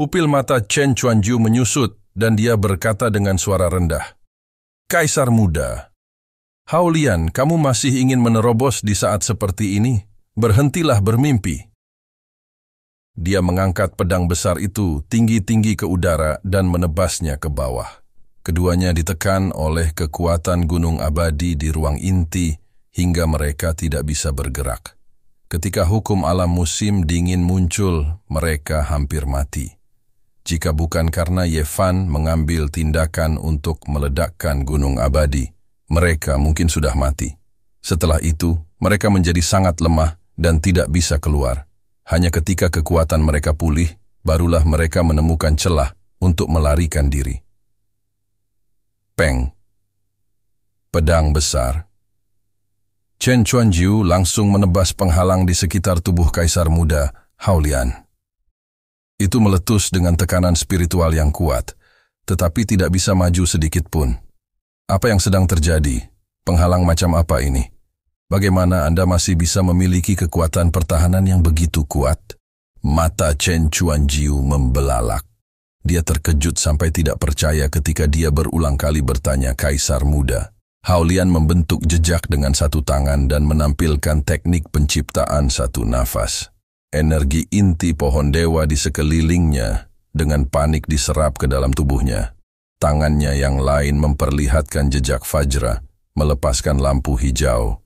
Pupil mata Chen Chuanjiu menyusut dan dia berkata dengan suara rendah, "Kaisar muda, Hao Lian, kamu masih ingin menerobos di saat seperti ini? Berhentilah bermimpi." Dia mengangkat pedang besar itu tinggi-tinggi ke udara dan menebasnya ke bawah. Keduanya ditekan oleh kekuatan gunung abadi di ruang inti hingga mereka tidak bisa bergerak. Ketika hukum alam musim dingin muncul, mereka hampir mati. Jika bukan karena Ye Fan mengambil tindakan untuk meledakkan gunung abadi, mereka mungkin sudah mati. Setelah itu, mereka menjadi sangat lemah dan tidak bisa keluar. Hanya ketika kekuatan mereka pulih, barulah mereka menemukan celah untuk melarikan diri. Peng. Pedang besar. Chen Chuanjiu langsung menebas penghalang di sekitar tubuh kaisar muda, Hao Lian. Itu meletus dengan tekanan spiritual yang kuat, tetapi tidak bisa maju sedikit pun. Apa yang sedang terjadi? Penghalang macam apa ini? Bagaimana Anda masih bisa memiliki kekuatan pertahanan yang begitu kuat? Mata Chen Chuanjiu membelalak. Dia terkejut sampai tidak percaya ketika dia berulang kali bertanya kaisar muda. Hao Lian membentuk jejak dengan satu tangan dan menampilkan teknik penciptaan satu nafas. Energi inti pohon dewa di sekelilingnya dengan panik diserap ke dalam tubuhnya. Tangannya yang lain memperlihatkan jejak Fajra, melepaskan lampu hijau.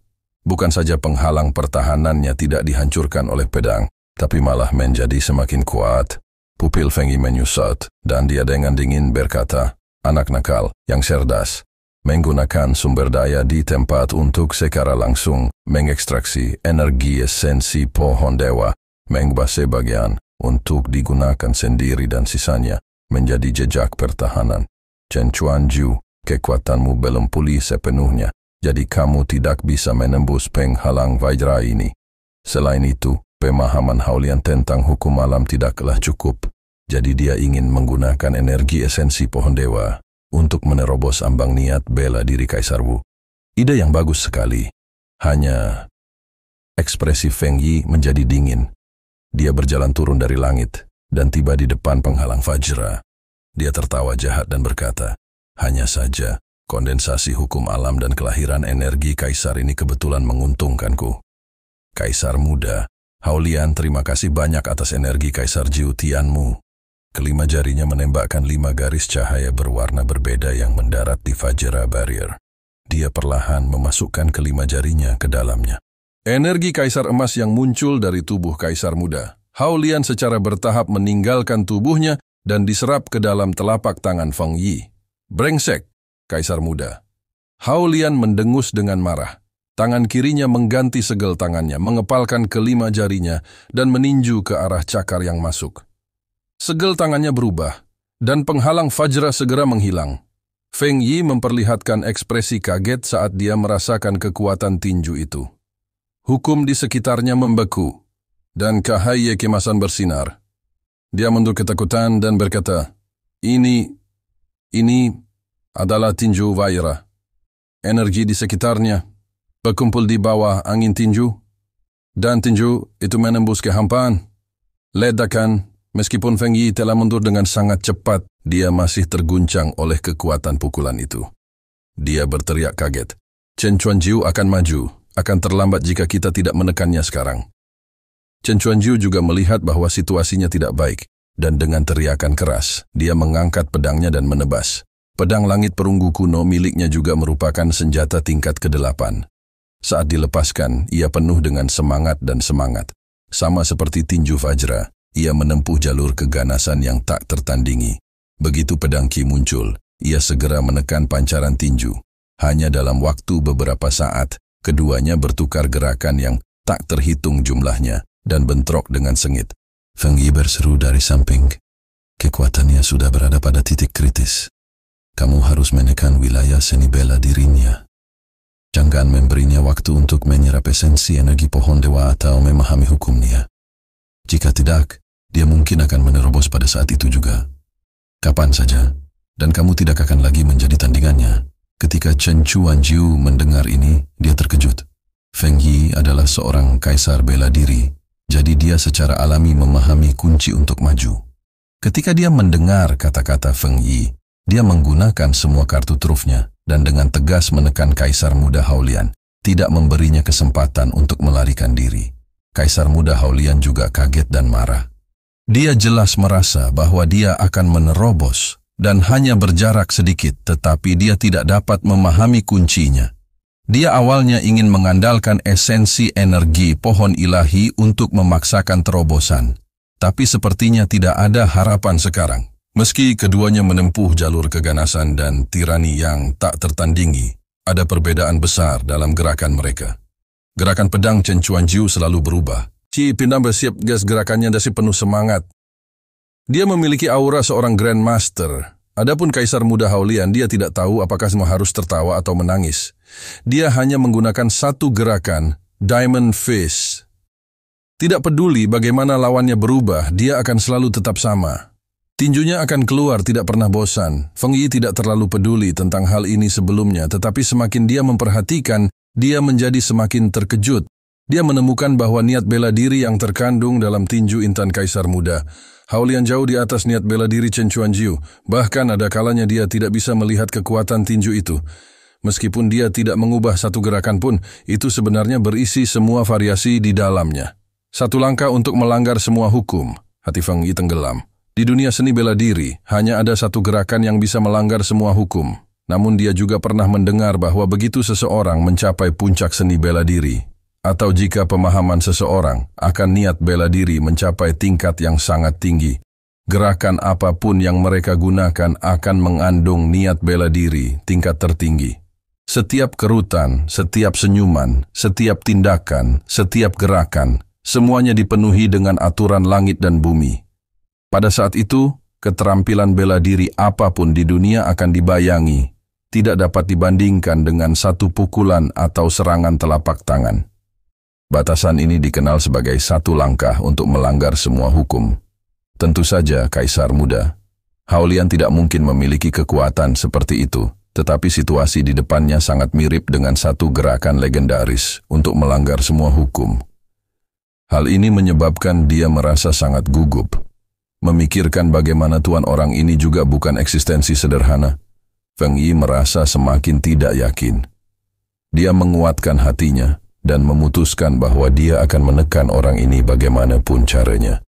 Bukan saja penghalang pertahanannya tidak dihancurkan oleh pedang, tapi malah menjadi semakin kuat. Pupil Feng Yi menyusut, dan dia dengan dingin berkata, "Anak nakal yang cerdas, menggunakan sumber daya di tempat untuk secara langsung mengekstraksi energi esensi pohon dewa, mengubah sebagian untuk digunakan sendiri dan sisanya menjadi jejak pertahanan. Chen Chuanjiu, kekuatanmu belum pulih sepenuhnya, jadi kamu tidak bisa menembus penghalang Vajra ini. Selain itu, pemahaman Hao Lian tentang hukum alam tidaklah cukup, jadi dia ingin menggunakan energi esensi pohon dewa untuk menerobos ambang niat bela diri Kaisar Wu. Ide yang bagus sekali. Hanya ekspresi Feng Yi menjadi dingin. Dia berjalan turun dari langit dan tiba di depan penghalang Fajra. Dia tertawa jahat dan berkata, "Hanya saja, kondensasi hukum alam dan kelahiran energi Kaisar ini kebetulan menguntungkanku." Kaisar muda, Hao Lian, terima kasih banyak atas energi Kaisar Jiu Tianmu. Kelima jarinya menembakkan 5 garis cahaya berwarna berbeda yang mendarat di Fajra Barrier. Dia perlahan memasukkan kelima jarinya ke dalamnya. Energi Kaisar Emas yang muncul dari tubuh Kaisar Muda. Hao Lian secara bertahap meninggalkan tubuhnya dan diserap ke dalam telapak tangan Feng Yi. "Brengsek, Kaisar Muda." Hao Lian mendengus dengan marah. Tangan kirinya mengganti segel tangannya, mengepalkan kelima jarinya dan meninju ke arah cakar yang masuk. Segel tangannya berubah, dan penghalang Fajra segera menghilang. Feng Yi memperlihatkan ekspresi kaget saat dia merasakan kekuatan tinju itu. Hukum di sekitarnya membeku, dan cahaya kemasan bersinar. Dia mundur ketakutan dan berkata, Ini adalah tinju Vajra. Energi di sekitarnya berkumpul di bawah angin tinju, dan tinju itu menembus kehampaan. Ledakan, meskipun Feng Yi telah mundur dengan sangat cepat, dia masih terguncang oleh kekuatan pukulan itu. Dia berteriak kaget, "Chen Chuanjiu akan maju, akan terlambat jika kita tidak menekannya sekarang." Chen Chuanjiu juga melihat bahwa situasinya tidak baik, dan dengan teriakan keras, dia mengangkat pedangnya dan menebas. Pedang langit perunggu kuno miliknya juga merupakan senjata tingkat ke-8. Saat dilepaskan, ia penuh dengan semangat dan semangat. Sama seperti tinju Fajra, ia menempuh jalur keganasan yang tak tertandingi. Begitu pedang Qi muncul, ia segera menekan pancaran tinju. Hanya dalam waktu beberapa saat, keduanya bertukar gerakan yang tak terhitung jumlahnya dan bentrok dengan sengit. Feng Yi berseru dari samping, "Kekuatannya sudah berada pada titik kritis. Kamu harus menekan wilayah seni bela dirinya. Jangan memberinya waktu untuk menyerap esensi energi pohon dewa atau memahami hukumnya. Jika tidak, dia mungkin akan menerobos pada saat itu juga. Kapan saja, dan kamu tidak akan lagi menjadi tandingannya." Ketika Chen Chuanjiu mendengar ini, dia terkejut. Feng Yi adalah seorang kaisar bela diri, jadi dia secara alami memahami kunci untuk maju. Ketika dia mendengar kata-kata Feng Yi, dia menggunakan semua kartu trufnya dan dengan tegas menekan Kaisar Muda Haolian, tidak memberinya kesempatan untuk melarikan diri. Kaisar Muda Haolian juga kaget dan marah. Dia jelas merasa bahwa dia akan menerobos dan hanya berjarak sedikit, tetapi dia tidak dapat memahami kuncinya. Dia awalnya ingin mengandalkan esensi energi pohon ilahi untuk memaksakan terobosan. Tapi sepertinya tidak ada harapan sekarang. Meski keduanya menempuh jalur keganasan dan tirani yang tak tertandingi, ada perbedaan besar dalam gerakan mereka. Gerakan pedang Chen Chuanjiu selalu berubah. Ci Pindam bersiap gas gerakannya dasi penuh semangat. Dia memiliki aura seorang Grandmaster. Adapun Kaisar Muda Haolian, dia tidak tahu apakah semua harus tertawa atau menangis. Dia hanya menggunakan satu gerakan, Diamond Fist. Tidak peduli bagaimana lawannya berubah, dia akan selalu tetap sama. Tinjunya akan keluar, tidak pernah bosan. Feng Yi tidak terlalu peduli tentang hal ini sebelumnya, tetapi semakin dia memperhatikan, dia menjadi semakin terkejut. Dia menemukan bahwa niat bela diri yang terkandung dalam tinju intan Kaisar Muda Haolian jauh di atas niat bela diri Chen Chuanjiu. Bahkan ada kalanya dia tidak bisa melihat kekuatan tinju itu. Meskipun dia tidak mengubah satu gerakan pun, itu sebenarnya berisi semua variasi di dalamnya. Satu langkah untuk melanggar semua hukum. Hati Feng Yi tenggelam. Di dunia seni bela diri, hanya ada satu gerakan yang bisa melanggar semua hukum. Namun dia juga pernah mendengar bahwa begitu seseorang mencapai puncak seni bela diri, atau jika pemahaman seseorang akan niat bela diri mencapai tingkat yang sangat tinggi, gerakan apapun yang mereka gunakan akan mengandung niat bela diri tingkat tertinggi. Setiap kerutan, setiap senyuman, setiap tindakan, setiap gerakan, semuanya dipenuhi dengan aturan langit dan bumi. Pada saat itu, keterampilan bela diri apapun di dunia akan dibayangi, tidak dapat dibandingkan dengan satu pukulan atau serangan telapak tangan. Batasan ini dikenal sebagai satu langkah untuk melanggar semua hukum. Tentu saja Kaisar Muda Haolian tidak mungkin memiliki kekuatan seperti itu, tetapi situasi di depannya sangat mirip dengan satu gerakan legendaris untuk melanggar semua hukum. Hal ini menyebabkan dia merasa sangat gugup. Memikirkan bagaimana tuan orang ini juga bukan eksistensi sederhana, Feng Yi merasa semakin tidak yakin. Dia menguatkan hatinya dan memutuskan bahwa dia akan menekan orang ini bagaimanapun caranya.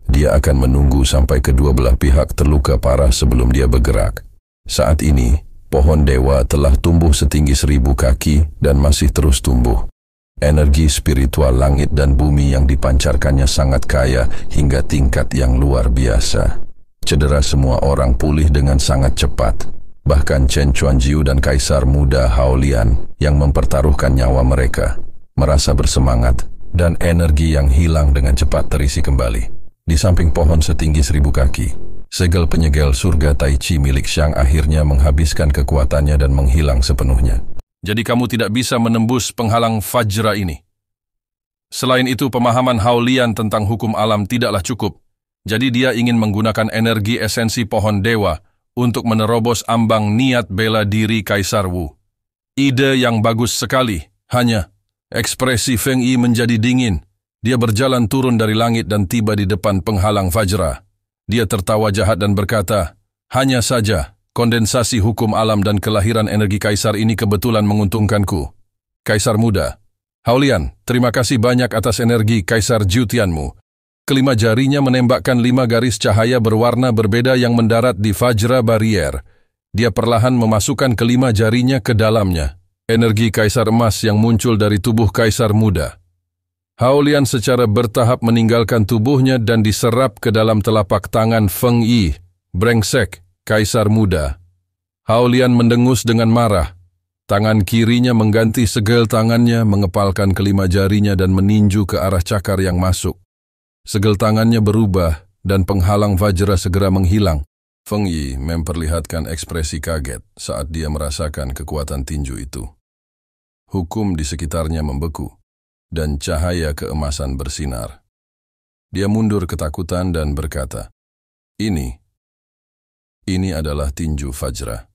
Dia akan menunggu sampai kedua belah pihak terluka parah sebelum dia bergerak. Saat ini, pohon dewa telah tumbuh setinggi 1000 kaki dan masih terus tumbuh. Energi spiritual langit dan bumi yang dipancarkannya sangat kaya hingga tingkat yang luar biasa. Cedera semua orang pulih dengan sangat cepat. Bahkan Chen Chuanjiu dan Kaisar Muda Haolian yang mempertaruhkan nyawa mereka merasa bersemangat dan energi yang hilang dengan cepat terisi kembali. Di samping pohon setinggi 1000 kaki, segel penyegel surga Tai Chi milik Xiang akhirnya menghabiskan kekuatannya dan menghilang sepenuhnya. Jadi kamu tidak bisa menembus penghalang Fajra ini. Selain itu, pemahaman Haolian tentang hukum alam tidaklah cukup. Jadi dia ingin menggunakan energi esensi pohon dewa untuk menerobos ambang niat bela diri Kaisar Wu. Ide yang bagus sekali, hanya ekspresi Feng Yi menjadi dingin. Dia berjalan turun dari langit dan tiba di depan penghalang Fajra. Dia tertawa jahat dan berkata, "Hanya saja, kondensasi hukum alam dan kelahiran energi Kaisar ini kebetulan menguntungkanku. Kaisar Muda Haolian, terima kasih banyak atas energi Kaisar Jiutianmu." Kelima jarinya menembakkan 5 garis cahaya berwarna berbeda yang mendarat di Fajra Barrier. Dia perlahan memasukkan kelima jarinya ke dalamnya. Energi Kaisar Emas yang muncul dari tubuh Kaisar Muda. Haolian secara bertahap meninggalkan tubuhnya dan diserap ke dalam telapak tangan Feng Yi. Brengsek, Kaisar Muda. Haolian mendengus dengan marah. Tangan kirinya mengganti segel tangannya, mengepalkan kelima jarinya dan meninju ke arah cakar yang masuk. Segel tangannya berubah dan penghalang Fajra segera menghilang. Feng Yi memperlihatkan ekspresi kaget saat dia merasakan kekuatan tinju itu. Hukum di sekitarnya membeku dan cahaya keemasan bersinar. Dia mundur ketakutan dan berkata, Ini adalah tinju Fajra.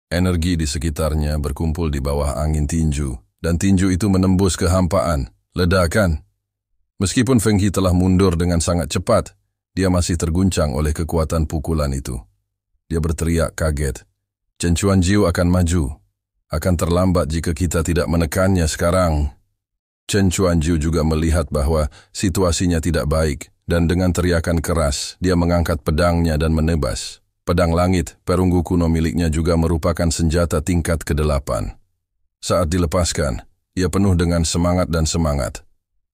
Energi di sekitarnya berkumpul di bawah angin tinju, dan tinju itu menembus kehampaan, ledakan. Meskipun Feng Yi telah mundur dengan sangat cepat, Dia masih terguncang oleh kekuatan pukulan itu. Dia berteriak kaget. Chen Chuanjiu akan maju. Akan terlambat jika kita tidak menekannya sekarang. Chen Chuanjiu juga melihat bahwa situasinya tidak baik, dan dengan teriakan keras, dia mengangkat pedangnya dan menebas. Pedang langit, perunggu kuno miliknya juga merupakan senjata tingkat ke-8. Saat dilepaskan, ia penuh dengan semangat dan semangat.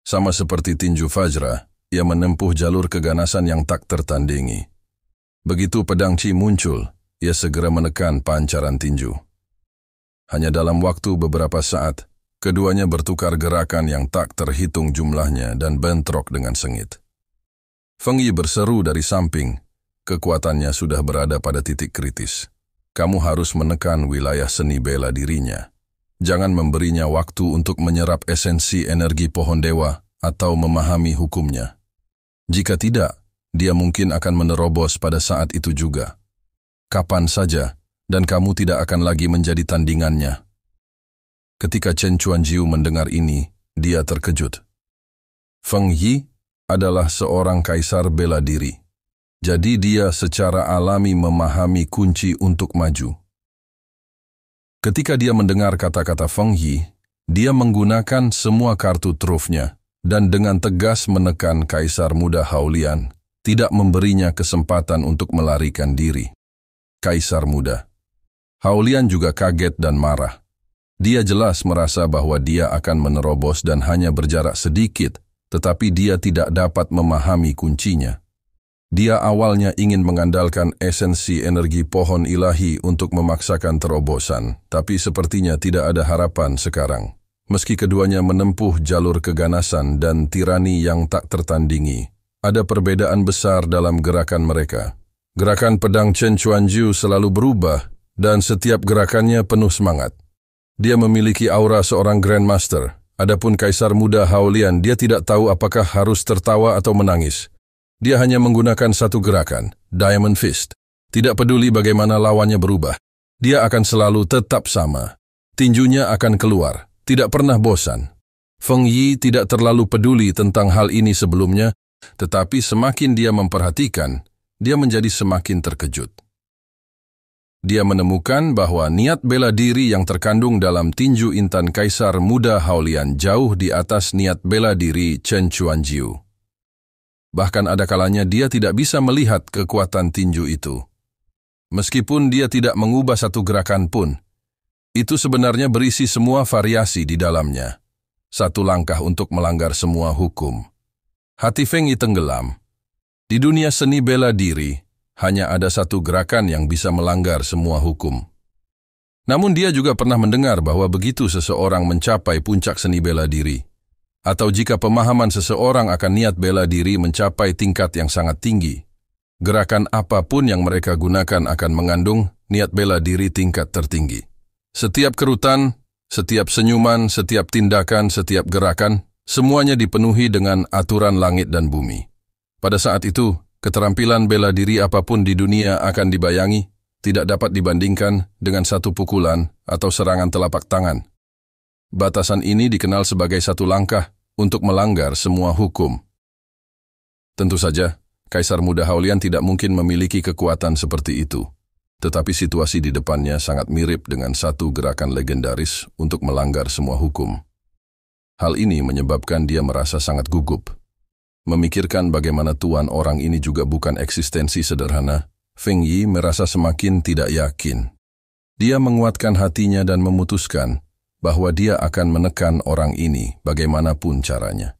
Sama seperti tinju Fajra, ia menempuh jalur keganasan yang tak tertandingi. Begitu pedang Qi muncul, ia segera menekan pancaran tinju. Hanya dalam waktu beberapa saat, keduanya bertukar gerakan yang tak terhitung jumlahnya dan bentrok dengan sengit. Feng Yi berseru dari samping, kekuatannya sudah berada pada titik kritis. Kamu harus menekan wilayah seni bela dirinya. Jangan memberinya waktu untuk menyerap esensi energi pohon dewa atau memahami hukumnya. Jika tidak, dia mungkin akan menerobos pada saat itu juga. Kapan saja, dan kamu tidak akan lagi menjadi tandingannya. Ketika Chen Chuanjiu mendengar ini, dia terkejut. Feng Yi adalah seorang kaisar bela diri. Jadi dia secara alami memahami kunci untuk maju. Ketika dia mendengar kata-kata Feng Yi, dia menggunakan semua kartu trufnya dan dengan tegas menekan Kaisar Muda Haolian, tidak memberinya kesempatan untuk melarikan diri. Kaisar Muda Haolian juga kaget dan marah. Dia jelas merasa bahwa dia akan menerobos dan hanya berjarak sedikit, tetapi dia tidak dapat memahami kuncinya. Dia awalnya ingin mengandalkan esensi energi pohon ilahi untuk memaksakan terobosan, tapi sepertinya tidak ada harapan sekarang. Meski keduanya menempuh jalur keganasan dan tirani yang tak tertandingi, ada perbedaan besar dalam gerakan mereka. Gerakan pedang Chen Chuanjiu selalu berubah, dan setiap gerakannya penuh semangat. Dia memiliki aura seorang Grandmaster. Adapun Kaisar Muda Haolian, dia tidak tahu apakah harus tertawa atau menangis. Dia hanya menggunakan satu gerakan, Diamond Fist. Tidak peduli bagaimana lawannya berubah, dia akan selalu tetap sama. Tinjunya akan keluar, tidak pernah bosan. Feng Yi tidak terlalu peduli tentang hal ini sebelumnya, tetapi semakin dia memperhatikan, dia menjadi semakin terkejut. Dia menemukan bahwa niat bela diri yang terkandung dalam tinju intan Kaisar Muda Haolian jauh di atas niat bela diri Chen Chuanjiu. Bahkan ada kalanya dia tidak bisa melihat kekuatan tinju itu. Meskipun dia tidak mengubah satu gerakan pun, itu sebenarnya berisi semua variasi di dalamnya. Satu langkah untuk melanggar semua hukum. Hati Feng Yi tenggelam. Di dunia seni bela diri, hanya ada satu gerakan yang bisa melanggar semua hukum. Namun dia juga pernah mendengar bahwa begitu seseorang mencapai puncak seni bela diri, atau jika pemahaman seseorang akan niat bela diri mencapai tingkat yang sangat tinggi, gerakan apapun yang mereka gunakan akan mengandung niat bela diri tingkat tertinggi. Setiap kerutan, setiap senyuman, setiap tindakan, setiap gerakan, semuanya dipenuhi dengan aturan langit dan bumi. Pada saat itu, keterampilan bela diri apapun di dunia akan dibayangi, tidak dapat dibandingkan dengan satu pukulan atau serangan telapak tangan. Batasan ini dikenal sebagai satu langkah untuk melanggar semua hukum. Tentu saja, Kaisar Muda Haolian tidak mungkin memiliki kekuatan seperti itu, tetapi situasi di depannya sangat mirip dengan satu gerakan legendaris untuk melanggar semua hukum. Hal ini menyebabkan dia merasa sangat gugup. Memikirkan bagaimana tuan orang ini juga bukan eksistensi sederhana, Feng Yi merasa semakin tidak yakin. Dia menguatkan hatinya dan memutuskan bahwa dia akan menekan orang ini bagaimanapun caranya.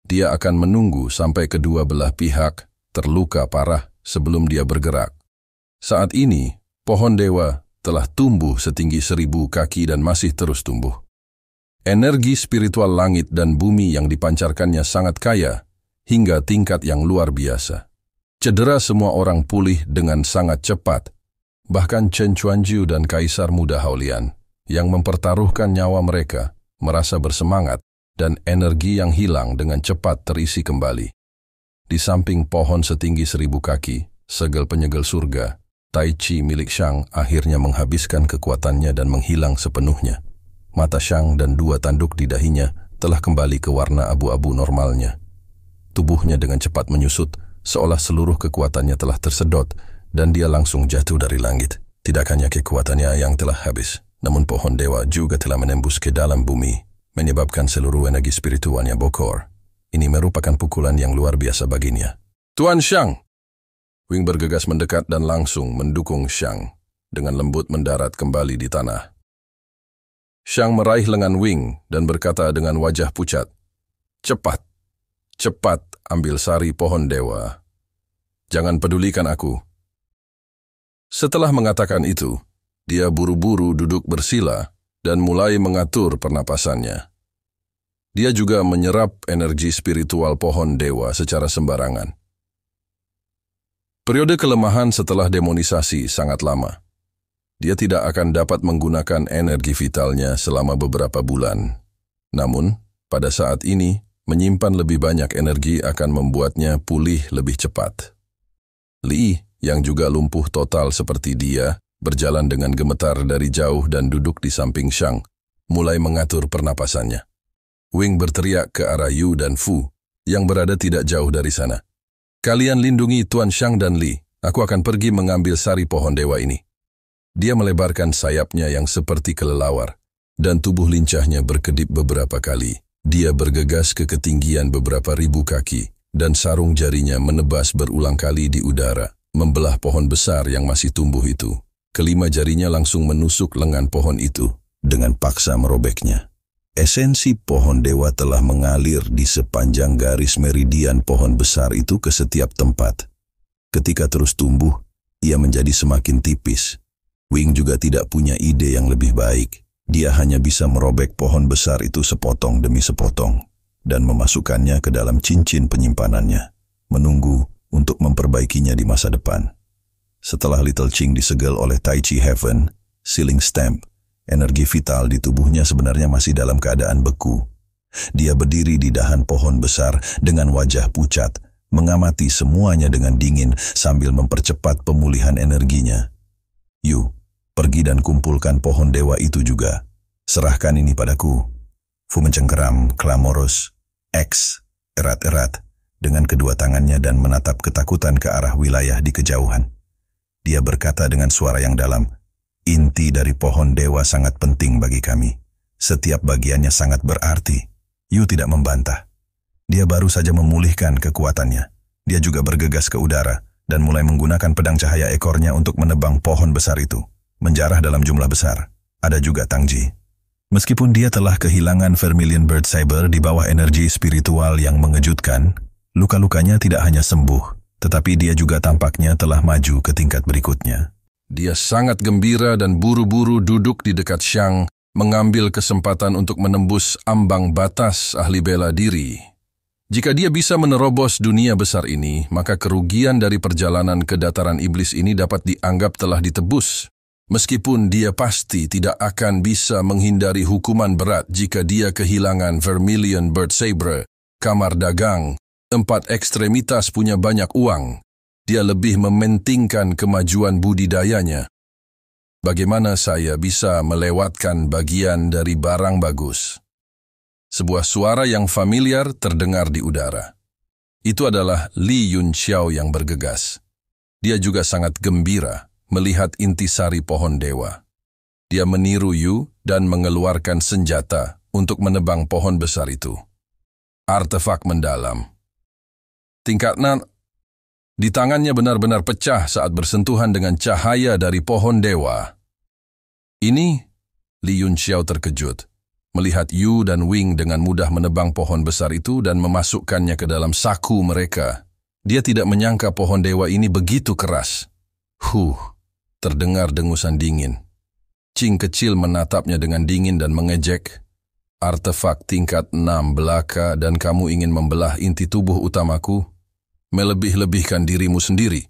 Dia akan menunggu sampai kedua belah pihak terluka parah sebelum dia bergerak. Saat ini, pohon dewa telah tumbuh setinggi 1000 kaki dan masih terus tumbuh. Energi spiritual langit dan bumi yang dipancarkannya sangat kaya, hingga tingkat yang luar biasa. Cedera semua orang pulih dengan sangat cepat. Bahkan Chen Chuanjiu dan Kaisar Muda Haolian yang mempertaruhkan nyawa mereka merasa bersemangat dan energi yang hilang dengan cepat terisi kembali. Di samping pohon setinggi 1000 kaki, segel penyegel surga, Tai Chi milik Shang akhirnya menghabiskan kekuatannya dan menghilang sepenuhnya. Mata Shang dan 2 tanduk di dahinya telah kembali ke warna abu-abu normalnya. Tubuhnya dengan cepat menyusut seolah seluruh kekuatannya telah tersedot dan dia langsung jatuh dari langit. Tidak hanya kekuatannya yang telah habis, namun pohon dewa juga telah menembus ke dalam bumi, menyebabkan seluruh energi spiritualnya bokor. Ini merupakan pukulan yang luar biasa baginya. Tuan Xiang! Wing bergegas mendekat dan langsung mendukung Xiang, dengan lembut mendarat kembali di tanah. Xiang meraih lengan Wing dan berkata dengan wajah pucat, "Cepat, cepat ambil sari pohon dewa. Jangan pedulikan aku." Setelah mengatakan itu, dia buru-buru duduk bersila dan mulai mengatur pernapasannya. Dia juga menyerap energi spiritual pohon dewa secara sembarangan. Periode kelemahan setelah demonisasi sangat lama. Dia tidak akan dapat menggunakan energi vitalnya selama beberapa bulan. Namun, pada saat ini, menyimpan lebih banyak energi akan membuatnya pulih lebih cepat. Li, yang juga lumpuh total seperti dia, berjalan dengan gemetar dari jauh dan duduk di samping Xiang, mulai mengatur pernapasannya. Wing berteriak ke arah Yu dan Fu, yang berada tidak jauh dari sana. "Kalian lindungi Tuan Xiang dan Li, aku akan pergi mengambil sari pohon dewa ini." Dia melebarkan sayapnya yang seperti kelelawar, dan tubuh lincahnya berkedip beberapa kali. Dia bergegas ke ketinggian beberapa ribu kaki, dan sarung jarinya menebas berulang kali di udara, membelah pohon besar yang masih tumbuh itu. Kelima jarinya langsung menusuk lengan pohon itu, dengan paksa merobeknya. Esensi pohon dewa telah mengalir di sepanjang garis meridian pohon besar itu ke setiap tempat. Ketika terus tumbuh, ia menjadi semakin tipis. Wing juga tidak punya ide yang lebih baik. Dia hanya bisa merobek pohon besar itu sepotong demi sepotong dan memasukkannya ke dalam cincin penyimpanannya, menunggu untuk memperbaikinya di masa depan. Setelah Little Ching disegel oleh Tai Chi Heaven, Sealing Stamp, energi vital di tubuhnya sebenarnya masih dalam keadaan beku. Dia berdiri di dahan pohon besar dengan wajah pucat, mengamati semuanya dengan dingin sambil mempercepat pemulihan energinya. "Yu, pergi dan kumpulkan pohon dewa itu juga. Serahkan ini padaku." Fu mencengkeram Clamorous X erat-erat dengan kedua tangannya dan menatap ketakutan ke arah wilayah di kejauhan. Dia berkata dengan suara yang dalam, "Inti dari pohon dewa sangat penting bagi kami. Setiap bagiannya sangat berarti." Yu tidak membantah. Dia baru saja memulihkan kekuatannya. Dia juga bergegas ke udara dan mulai menggunakan pedang cahaya ekornya untuk menebang pohon besar itu. Menjarah dalam jumlah besar. Ada juga Tangji. Meskipun dia telah kehilangan Vermilion Bird Saber di bawah energi spiritual yang mengejutkan, luka-lukanya tidak hanya sembuh, tetapi dia juga tampaknya telah maju ke tingkat berikutnya. Dia sangat gembira dan buru-buru duduk di dekat Xiang, mengambil kesempatan untuk menembus ambang batas ahli bela diri. Jika dia bisa menerobos dunia besar ini, maka kerugian dari perjalanan ke dataran iblis ini dapat dianggap telah ditebus. Meskipun dia pasti tidak akan bisa menghindari hukuman berat jika dia kehilangan Vermilion Bird Saber, kamar dagang, tempat ekstremitas punya banyak uang, dia lebih mementingkan kemajuan budidayanya. Bagaimana saya bisa melewatkan bagian dari barang bagus? Sebuah suara yang familiar terdengar di udara. Itu adalah Li Yunxiao yang bergegas. Dia juga sangat gembira melihat intisari pohon dewa. Dia meniru Yu dan mengeluarkan senjata untuk menebang pohon besar itu. Artefak mendalam. Tingkat 6. Di tangannya benar-benar pecah saat bersentuhan dengan cahaya dari pohon dewa. Ini, Li Yunxiao terkejut melihat Yu dan Wing dengan mudah menebang pohon besar itu dan memasukkannya ke dalam saku mereka. Dia tidak menyangka pohon dewa ini begitu keras. Terdengar dengusan dingin. Ching kecil menatapnya dengan dingin dan mengejek. "Artefak tingkat 6 belaka dan kamu ingin membelah inti tubuh utamaku? Melebih-lebihkan dirimu sendiri."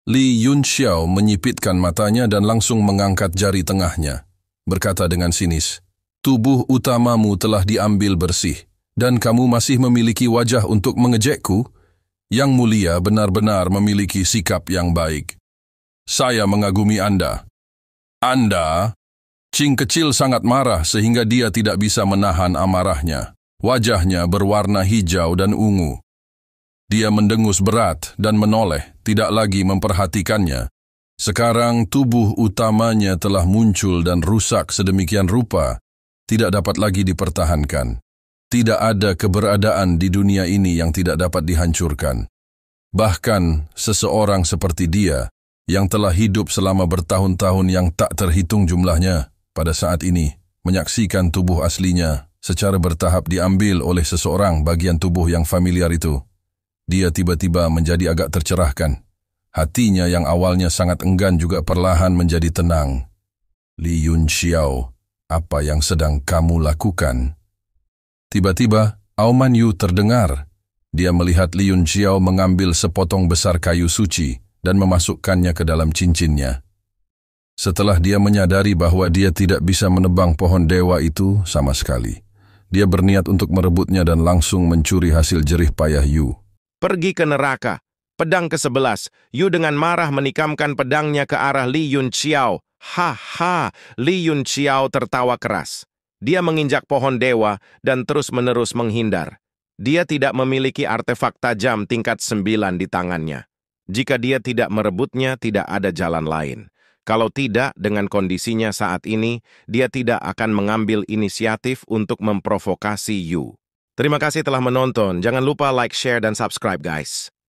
Li Yunxiao menyipitkan matanya dan langsung mengangkat jari tengahnya, berkata dengan sinis, "Tubuh utamamu telah diambil bersih, dan kamu masih memiliki wajah untuk mengejekku? Yang mulia benar-benar memiliki sikap yang baik. Saya mengagumi Anda." "Anda?" Ching kecil sangat marah sehingga dia tidak bisa menahan amarahnya. Wajahnya berwarna hijau dan ungu. Dia mendengus berat dan menoleh, tidak lagi memperhatikannya. Sekarang tubuh utamanya telah muncul dan rusak sedemikian rupa, tidak dapat lagi dipertahankan. Tidak ada keberadaan di dunia ini yang tidak dapat dihancurkan. Bahkan seseorang seperti dia, yang telah hidup selama bertahun-tahun yang tak terhitung jumlahnya, pada saat ini menyaksikan tubuh aslinya secara bertahap diambil oleh seseorang bagian tubuh yang familiar itu. Dia tiba-tiba menjadi agak tercerahkan. Hatinya yang awalnya sangat enggan juga perlahan menjadi tenang. Li Yunxiao, apa yang sedang kamu lakukan? Tiba-tiba, auman Yu terdengar. Dia melihat Li Yunxiao mengambil sepotong besar kayu suci dan memasukkannya ke dalam cincinnya. Setelah dia menyadari bahwa dia tidak bisa menebang pohon dewa itu sama sekali, dia berniat untuk merebutnya dan langsung mencuri hasil jerih payah Yu. Pergi ke neraka. Pedang ke-11. Yu dengan marah menikamkan pedangnya ke arah Li Yunxiao. Ha. Li Yunxiao tertawa keras. Dia menginjak pohon dewa dan terus-menerus menghindar. Dia tidak memiliki artefak tajam tingkat 9 di tangannya. Jika dia tidak merebutnya, tidak ada jalan lain. Kalau tidak, dengan kondisinya saat ini, dia tidak akan mengambil inisiatif untuk memprovokasi Yu. Terima kasih telah menonton. Jangan lupa like, share, dan subscribe, guys.